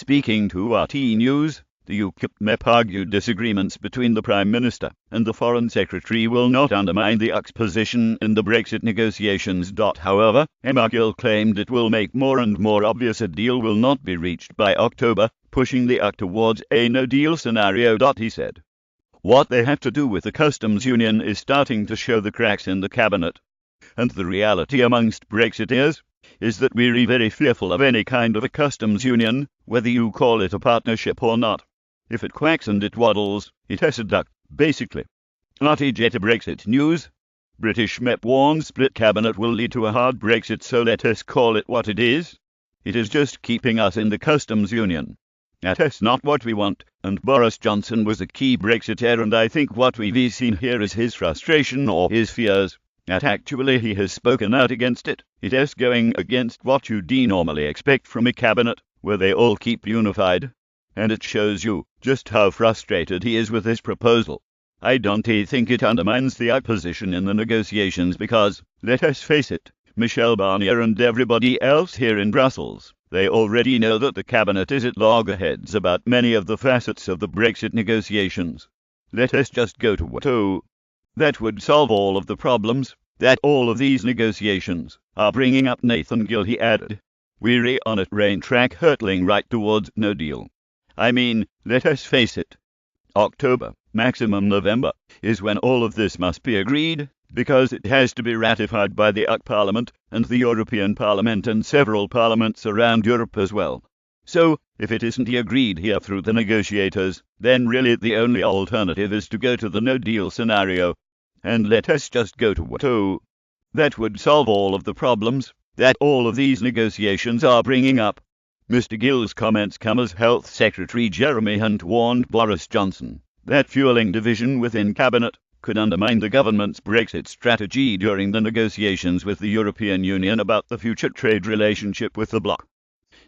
Speaking to RT News, the UKIP MEP argued disagreements between the Prime Minister and the Foreign Secretary will not undermine the UK's position in the Brexit negotiations. However, Emma Gill claimed it will make more and more obvious a deal will not be reached by October, pushing the UK towards a no-deal scenario. He said, "What they have to do with the customs union is starting to show the cracks in the cabinet. And the reality amongst Brexiteers is that we're very fearful of any kind of a customs union, whether you call it a partnership or not. If it quacks and it waddles, it has a duck, basically." RTJ to Brexit News. British MEP warns split cabinet will lead to a hard Brexit, so let us call it what it is. It is just keeping us in the customs union. That is not what we want, and Boris Johnson was a key Brexiteer, and I think what we've seen here is his frustration or his fears. That actually he has spoken out against it. It is going against what you normally expect from a cabinet, where they all keep unified. And it shows you just how frustrated he is with this proposal. I don't think it undermines the opposition in the negotiations because, let us face it, Michel Barnier and everybody else here in Brussels, they already know that the cabinet is at loggerheads about many of the facets of the Brexit negotiations. Let us just go to what that would solve all of the problems that all of these negotiations are bringing up. Nathan Gill, he added. We're on a train track hurtling right towards no deal. I mean, let us face it. October, maximum November, is when all of this must be agreed, because it has to be ratified by the UK Parliament and the European Parliament and several parliaments around Europe as well. So, if it isn't agreed here through the negotiators, then really the only alternative is to go to the no-deal scenario. And let us just go to what that would solve all of the problems that all of these negotiations are bringing up. Mr. Gill's comments come as Health Secretary Jeremy Hunt warned Boris Johnson that fueling division within Cabinet could undermine the government's Brexit strategy during the negotiations with the European Union about the future trade relationship with the bloc.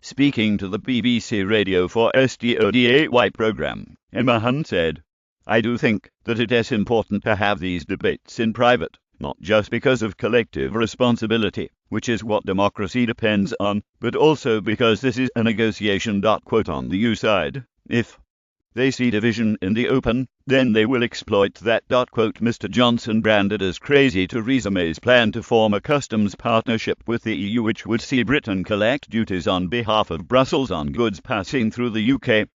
Speaking to the BBC Radio 4 STODAY programme, Emma Hunt said, "I do think that it is important to have these debates in private, not just because of collective responsibility, which is what democracy depends on, but also because this is a negotiation. On the EU side, if they see division in the open, then they will exploit that. Mr. Johnson branded as crazy Theresa May's plan to form a customs partnership with the EU, which would see Britain collect duties on behalf of Brussels on goods passing through the UK.